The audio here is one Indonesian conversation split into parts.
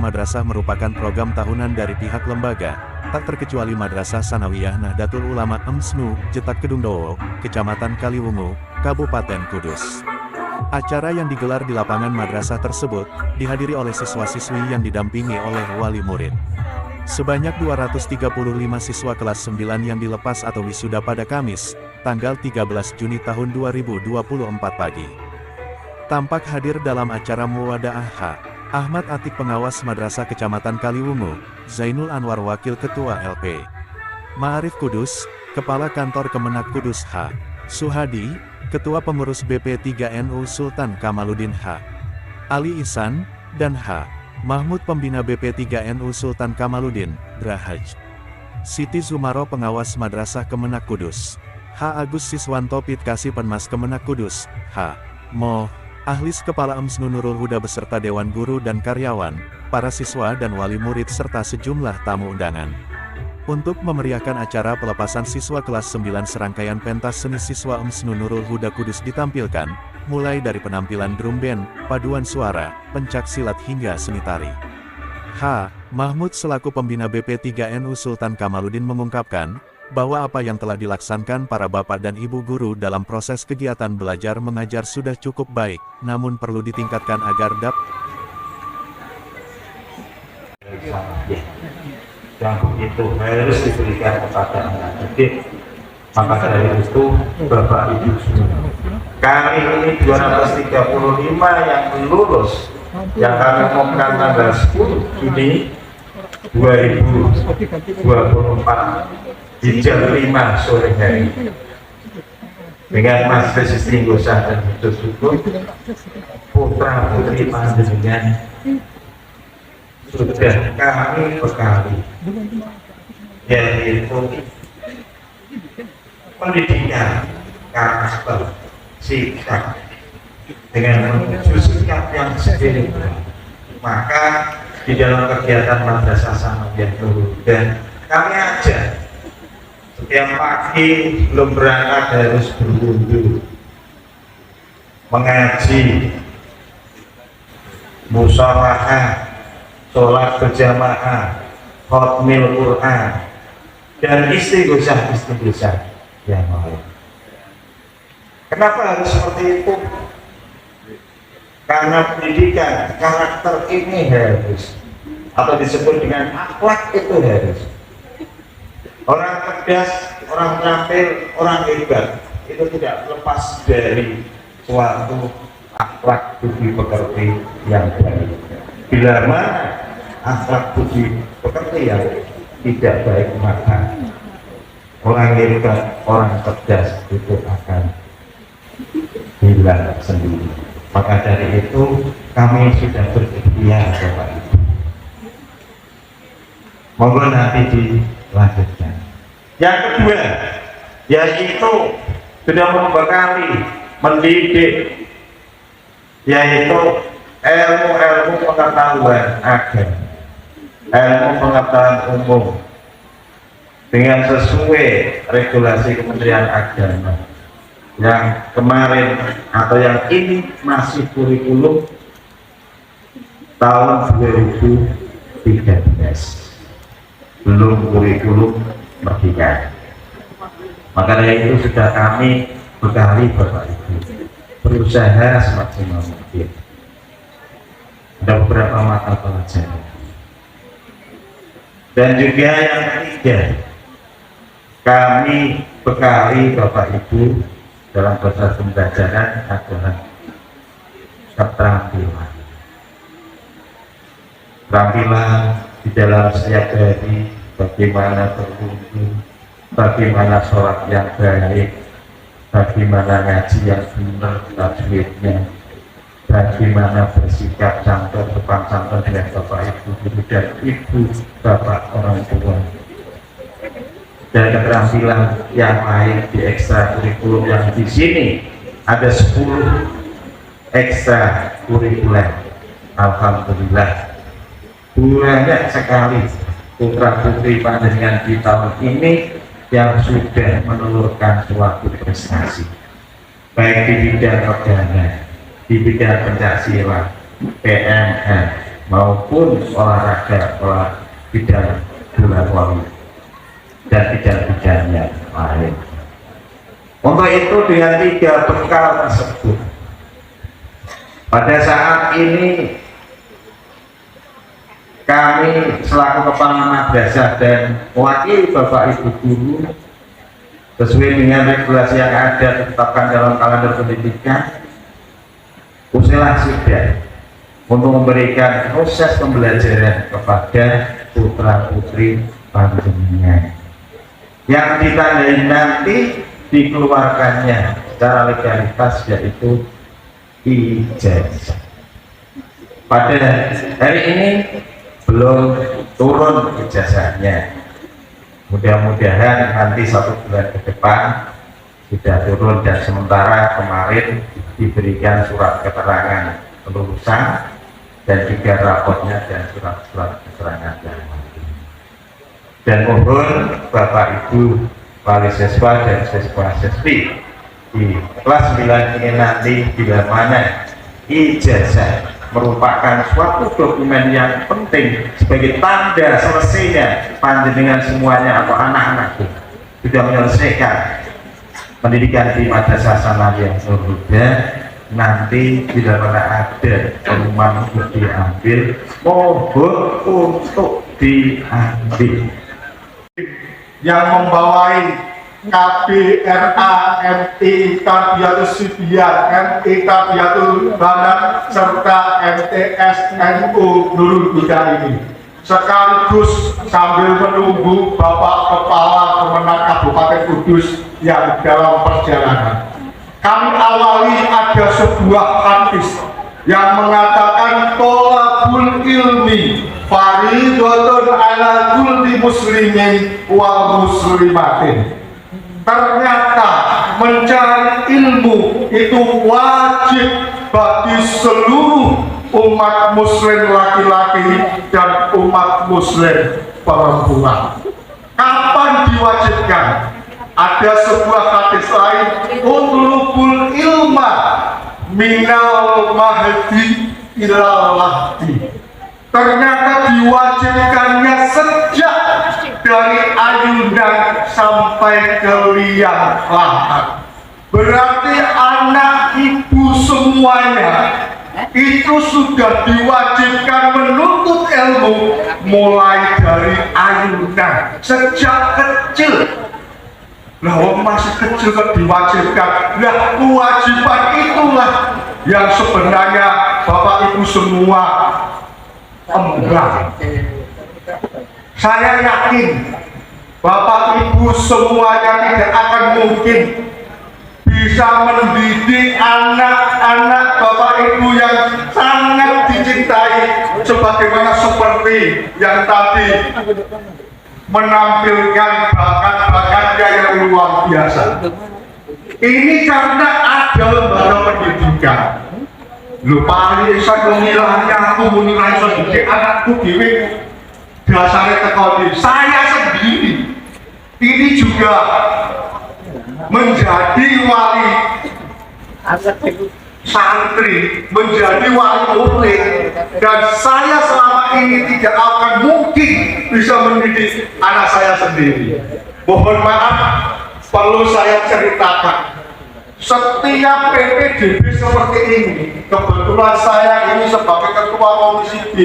Madrasah merupakan program tahunan dari pihak lembaga, tak terkecuali Madrasah Sanawiyah Nahdlatul Ulama MSNU, Jetak Kedungdowo, Kecamatan Kaliwungu, Kabupaten Kudus. Acara yang digelar di lapangan madrasah tersebut, dihadiri oleh siswa-siswi yang didampingi oleh wali murid. Sebanyak 235 siswa kelas 9 yang dilepas atau wisuda pada Kamis, tanggal 13 Juni tahun 2024 pagi. Tampak hadir dalam acara Muwadaah H. Ahmad Atik pengawas Madrasah Kecamatan Kaliwungu, Zainul Anwar Wakil Ketua LP. Ma'arif Kudus, Kepala Kantor Kemenak Kudus H. Suhadi, Ketua Pengurus BP3NU Sultan Kamaluddin H. Ali Ihsan, dan H. Mahmud Pembina BP3NU Sultan Kamaluddin, Drahaj. Siti Zumaro Pengawas Madrasah Kemenak Kudus. H. Agus Siswanto Pitkasi Penmas Kemenak Kudus, H. Mo. Ahlis Kepala MSNU Nurul Huda beserta Dewan Guru dan karyawan, para siswa dan wali murid serta sejumlah tamu undangan. Untuk memeriahkan acara pelepasan siswa kelas 9 serangkaian pentas seni siswa MSNU Nurul Huda Kudus ditampilkan, mulai dari penampilan drum band, paduan suara, pencak silat hingga seni tari. H. Mahmud selaku pembina BP3NU Sultan Kamaluddin mengungkapkan, bahwa apa yang telah dilaksanakan para bapak dan ibu guru dalam proses kegiatan belajar mengajar sudah cukup baik, namun perlu ditingkatkan agar yang begitu harus diberikan kepada anak didik. Maka dari itu Bapak Ibu semua, kami ini 235 yang lulus, yang kami umumkan tanggal 10 Juni 2024 di jam 5 sore hari dengan majelis istighosa dan hudud syukur putra putri panjenengan sudah kami bekali, yaitu pendidikan karakter, sikap dengan menuju sikap yang spiritual. Maka di dalam kegiatan Madrasah Sanawiyah Nurul Huda kami ajar setiap pagi belum berangkat harus berwudu, mengaji, musyawarah, sholat berjamaah, khatmil Quran, dan istighosah yang lain. Kenapa harus seperti itu? Karena pendidikan karakter ini harus, atau disebut dengan akhlak itu harus. Orang cerdas, orang terampil, orang hebat itu tidak lepas dari suatu akhlak budi pekerti yang baik. Bila mana akhlak budi pekerti yang tidak baik, maka orang hebat, orang cerdas itu akan hilang sendiri. Maka dari itu kami sudah berikhtiar Bapak Ibu. Monggo nanti dilanjutkan. Yang kedua, yaitu sudah membekali, mendidik, yaitu ilmu-ilmu pengetahuan agama, ilmu pengetahuan umum dengan sesuai regulasi Kementerian Agama yang kemarin atau yang ini masih kurikulum tahun 2013, belum kurikulum merdeka. Maka dari itu sudah kami bekali Bapak Ibu, berusaha semaksimal mungkin. Ada beberapa mata pelajaran. Dan juga yang ketiga, kami bekali Bapak Ibu dalam proses pembelajaran adalah keterampilan. Keterampilan di dalam setiap hari, bagaimana berwudu, bagaimana sholat yang baik, bagaimana ngaji yang benar tajwidnya, bagaimana bersikap santun depan santun dengan Bapak Ibu guru dan Ibu Bapak orang tua. Dan keterampilan yang lain di ekstra kurikulum yang di sini ada 10 ekstra kurikuler. Alhamdulillah banyak sekali putra putri panjenengan di tahun ini yang sudah menelurkan suatu prestasi, baik di bidang perdana, di bidang pencaksilat, PNN, maupun olahraga bidang bola voli dan bidang-bidang yang lain. Untuk itu dengan 3 bekal tersebut, pada saat ini kami selaku kepala madrasah dan mewakili Bapak Ibu guru sesuai dengan regulasi yang ada ditetapkan dalam kalender pendidikan, usilah sudah untuk memberikan proses pembelajaran kepada putra putri panjenengan yang ditandai nanti dikeluarkannya secara legalitas, yaitu ijazah. Pada hari ini belum turun ijazahnya, mudah-mudahan nanti 1 bulan ke depan sudah turun, dan sementara kemarin diberikan surat keterangan kelulusan dan juga rapotnya dan surat-surat keterangan yang lain. Dan mohon Bapak Ibu wali siswa dan siswa-siswi di kelas 9 ini nanti bila mana ijazah merupakan suatu dokumen yang penting sebagai tanda selesainya panjenengan semuanya atau anak-anakku sudah menyelesaikan pendidikan di Madrasah Sanawiyah Nur Huda, nanti bila mana ada pengumuman untuk diambil, mohon untuk diambil. Yang membawai KBRA, MI Tarbiyatul Sibyan, MI Tarbiyatul Banat, serta MTS NU Nurul Huda ini, sekaligus sambil menunggu Bapak Kepala Kemenang Kabupaten Kudus yang dalam perjalanan. Kami awali ada sebuah hadis yang mengatakan tolabul ilmi faridotun ala kulli muslimin wal muslimatin. Ternyata mencari ilmu itu wajib bagi seluruh umat muslim laki-laki dan umat muslim perempuan. Kapan diwajibkan? Ada sebuah hadis lain, utlubul ilma minal mahdi ilal lahdi. Ternyata diwajibkannya sejak dari ayunan sampai ke liang lahat. Berarti anak ibu semuanya itu sudah diwajibkan menuntut ilmu mulai dari ayunan sejak kecil. Nah, masih kecil kok diwajibkan. Nah, kewajiban itulah yang sebenarnya Bapak Ibu semua enggak. Saya yakin Bapak Ibu semuanya tidak akan mungkin bisa mendidik anak-anak Bapak Ibu yang sangat dicintai sebagaimana seperti yang tadi menampilkan bakat-bakatnya yang luar biasa. Ini karena ada lembaga pendidikan. Lupa ini saya menilainya, aku menilai sendiri anakku dewe dasarnya tekodi. Saya sendiri ini juga menjadi wali santri, menjadi wali murid, dan saya selama ini tidak akan mungkin bisa mendidik anak saya sendiri. Mohon maaf, perlu saya ceritakan. Setiap PPDB seperti ini, kebetulan saya ini sebagai ketua komisi D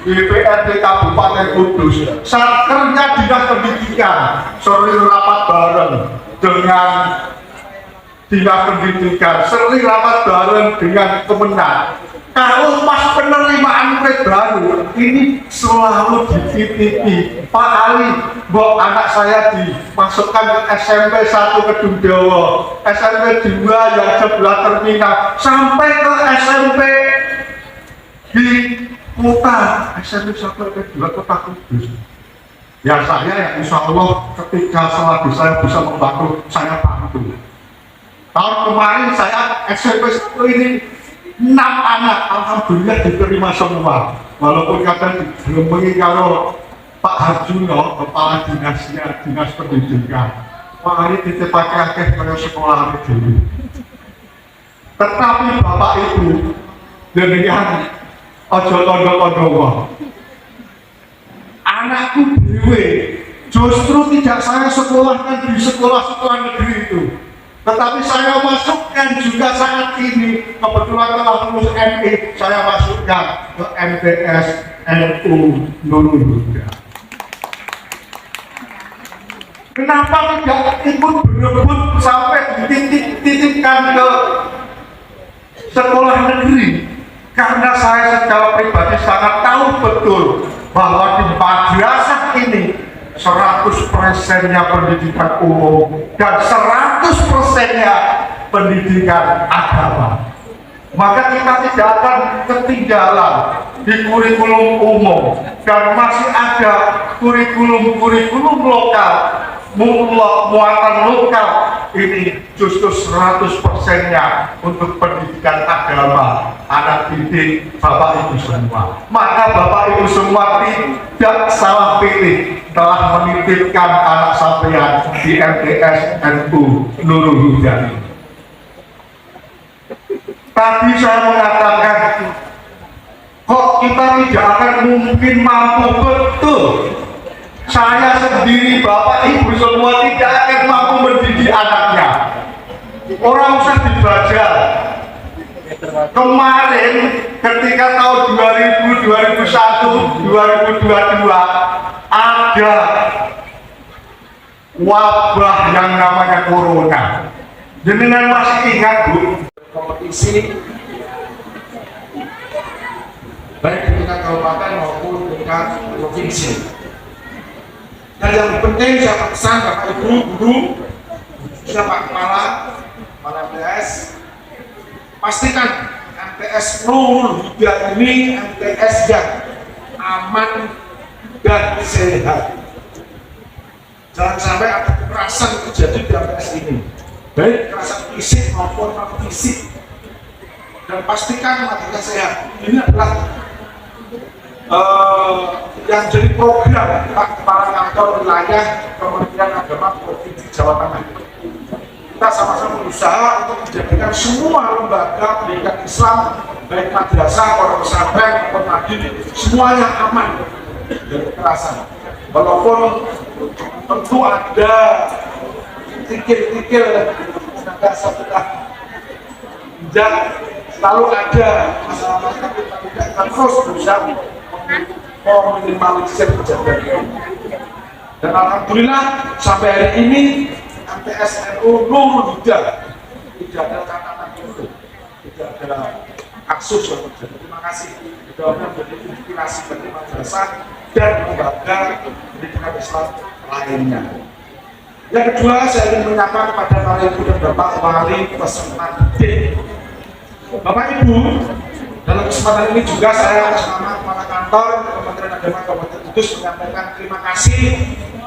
DPRD Kabupaten Kudus, satkernya dinas pendidikan sering rapat bareng dengan dinas pendidikan, sering rapat bareng dengan Kemenang. Kalau pas penerimaan murid baru ini selalu dititipi, Pak Ali, Mbok anak saya dimasukkan ke SMP 1 Kedungdowo, SMP 2 yang sebelah terminal, sampai ke SMP di kota, SMP 1 ke 2 kota Kudus. Ya saya ya insya Allah ketika selagi saya bisa membantu, saya bantu. Tahun kemarin saya SMP 1 ini 6 anak, alhamdulillah diterima semua. Walaupun kadang digelembengi kalau Pak Harjuno, kepala dinasnya, dinas pendidikan, Pak Ari titip pakai pada sekolah itu. Tetapi Bapak Ibu, dengan Ojo tondo-tondo wong. Anakku dewe justru tidak saya sekolahkan di sekolah-sekolah negeri itu, tetapi saya masukkan juga saat ini, kebetulan telah lulus ME, saya masukkan ke MTS NU Nurul Huda. Kenapa tidak ikut berebut sampai dititipkan ke sekolah negeri? Karena saya secara pribadi sangat tahu betul bahwa di madrasah ini 100%-nya pendidikan umum dan 100%-nya pendidikan agama. Maka kita tidak akan ketinggalan di kurikulum umum dan masih ada kurikulum lokal, muatan lokal ini justru 100%-nya untuk pendidikan agama anak didik Bapak Ibu semua. Maka Bapak Ibu semua tidak salah pilih telah menitipkan anak sampean di MTS NU Nurul Huda. Tadi saya mengatakan kok kita tidak akan mungkin mampu, betul. Saya sendiri, Bapak Ibu semua tidak akan mampu mendidik anaknya. Orang usah dibaca. Kemarin ketika tahun 2000, 2001, 2022 ada wabah yang namanya corona. Jenengan masih ingat, Bu? Kompetisi baik di tingkat kabupaten maupun tingkat provinsi. Dan yang penting saya pesan Bapak Ibu guru, khususnya Pak Kepala MTS, pastikan MTS Nurul Huda ini MTS yang aman dan sehat. Jangan sampai ada kekerasan terjadi di MTS ini, baik kekerasan fisik maupun non fisik. Dan pastikan madrasah sehat. Ini adalah yang jadi program Pak Kepala Kantor Wilayah Kementerian Agama Provinsi Jawa Tengah. Kita sama-sama berusaha untuk menjadikan semua lembaga pendidikan Islam, baik madrasah, pondok pesantren, maupun madin, semuanya aman dari kekerasan. Walaupun tentu ada tikil-tikil tenaga sebelah dan selalu ada masalah-masalah, kita terus berusaha meminimalisir kejadian. Dan alhamdulillah sampai hari ini MTS NU Nurul Huda tidak ada catatan itu, tidak ada kasus yang terjadi. Terima kasih. Mudah-mudahan menjadi inspirasi bagi madrasah dan lembaga pendidikan Islam lainnya. Yang kedua, saya ingin menyapa kepada para ibu dan bapak wali peserta didik. Bapak Ibu, dalam kesempatan ini juga saya atas nama kepala kantor Kementerian Agama Kabupaten Kudus menyampaikan terima kasih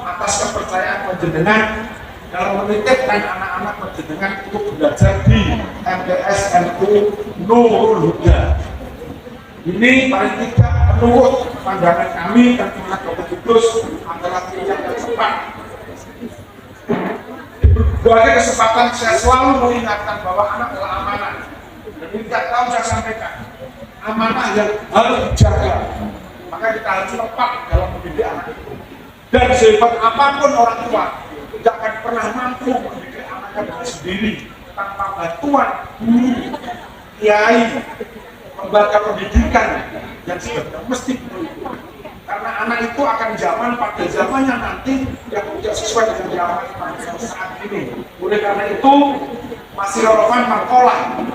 atas kepercayaan panjenengan dalam menitipkan anak-anak panjenengan untuk belajar di MTS NU Nurul Huda. Ini paling tidak menurut pandangan kami dan Kementerian Kabupaten Kudus adalah pilihan yang tepat. Di berbagai kesempatan saya selalu mengingatkan bahwa anak adalah amanah. Dan ini tidak tahu saya sampaikan, amanah yang harus dijaga. Maka kita harus tepat dalam mendidik anak itu. Dan sehebat apapun orang tua tidak akan pernah mampu mendidik anaknya dengan sendiri tanpa bantuan guru, kiai, lembaga pendidikan yang sudah mesti begitu. Karena anak itu akan zaman pada zamannya nanti yang tidak sesuai dengan zaman saat ini. Oleh karena itu masih relevan makalah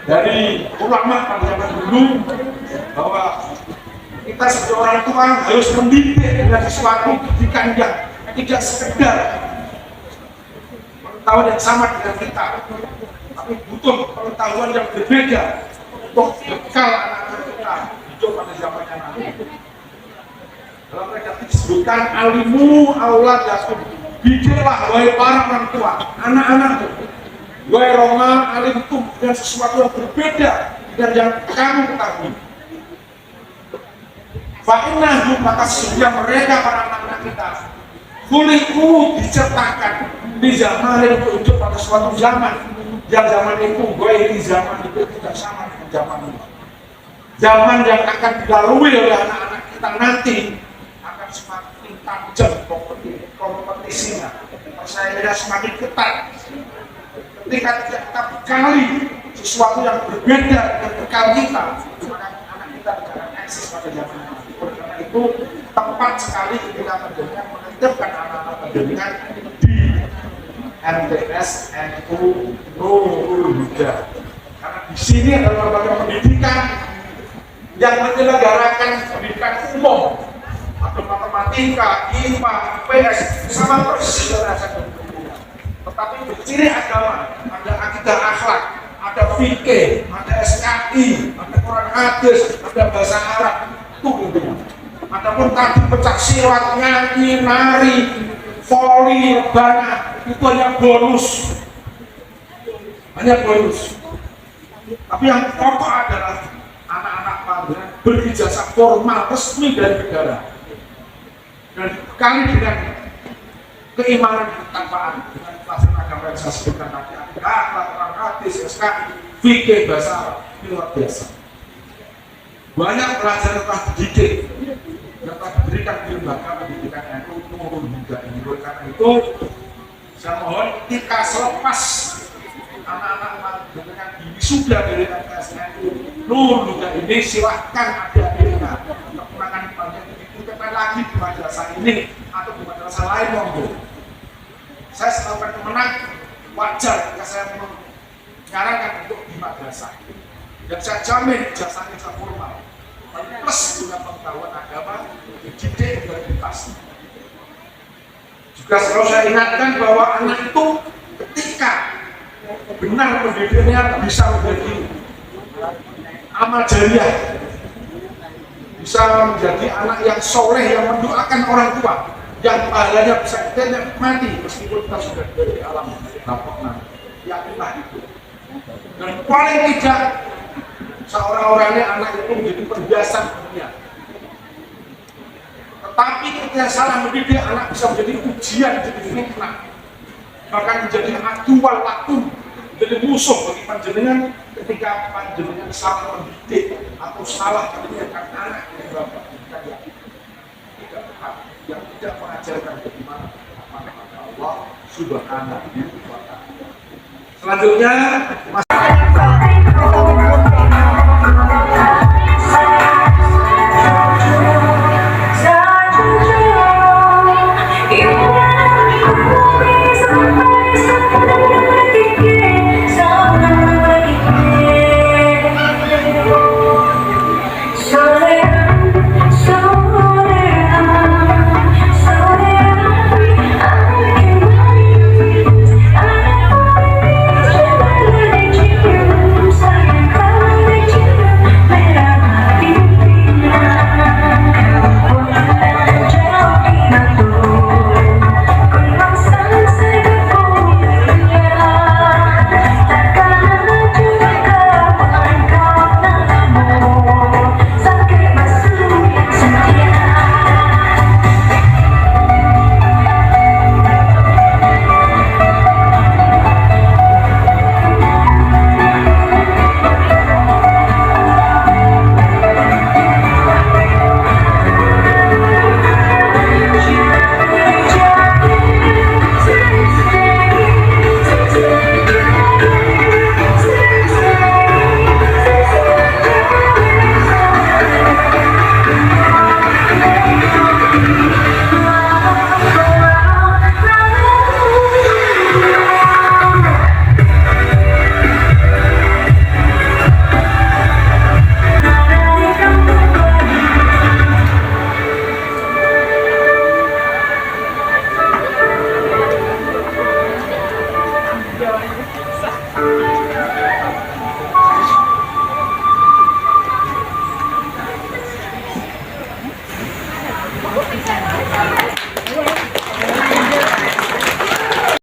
dari ulama pada zaman dulu bahwa kita sebagai orang tua harus mendidik dengan sesuatu pendidikan yang tidak sekedar pengetahuan yang sama dengan kita, tapi butuh pengetahuan yang berbeda untuk bekal anak-anak kita hidup pada zamannya nanti. Dalam redaksi disebutkan alimu auladakum, didiklah wahai para orang tua anak-anakmu, wahai Roma alimtum, dengan sesuatu yang berbeda dan yang kamu ketahui. Fa'innahu, maka sesungguhnya mereka para anak-anak kita kuliku diciptakan di zaman itu hidup pada suatu zaman yang zaman itu gue ini zaman itu tidak sama dengan zaman ini. zaman yang akan dilalui oleh anak-anak kita nanti akan semakin tajam kompetisinya, persaingannya semakin ketat. Ketika kita bekali sesuatu yang berbeda dengan bekal kita, maka anak kita akan eksis pada zaman nanti. Karena itu tepat sekali ketika pendidikan menentukan anak-anak pendidikan di MTS NU Nurul Huda. Karena di sini adalah lembaga pendidikan yang menyelenggarakan pendidikan umum, ada matematika, IPA, IPS, sama persis dengan pendidikan. Tetapi berciri agama, ada akidah akhlak, ada fikih, ada SKI, ada Quran hadis, ada bahasa Arab, itu intinya. Adapun tadi pecah silat, nyanyi, nari, voli, rebana, itu hanya bonus, Tapi yang pokok adalah anak-anak panggilan berijazah formal resmi dari negara dan dibekali dengan keimanan ketapaan dengan pelajaran agama yang saya sebutkan tadi, akhlak, Quran hadis, SKI, fikih, bahasa Arab, ini luar biasa. Banyak pelajaran telah dididik yang telah diberikan di lembaga pendidikan NU Nurul Huda ini. Karena itu saya mohon ketika selepas anak-anak dengan wisuda dari MTS NU Nurul Huda ini, silahkan adik-adiknya kemenangan panjang itu kita lagi di madrasah ini atau di madrasah lain monggo. Saya selalu kemenang wajar jika saya menyarankan untuk di madrasah. Dan saya jamin jasanya saya formal, plus juga pengetahuan agama, dididik integritas. Juga selalu saya ingatkan bahwa anak itu ketika benar pendidiknya bisa menjadi amal jariah, bisa menjadi anak yang soleh, yang mendoakan orang tua, yang pahalanya bisa kita nikmati meskipun kita sudah dari alam bapak nanti. Yakinlah itu. Dan paling tidak seorang-orangnya anak itu menjadi perhiasan dunia. Tetapi ketika salah mendidik, anak bisa menjadi ujian, jadi fitnah, bahkan menjadi aduan lakum, jadi musuh bagi panjenengan ketika panjenengan salah mendidik atau salah mendidikan anak yang bapak yang tidak tepat, yang tidak mengajarkan bagaimana Allah Subhanahu wa Ta'ala. Selanjutnya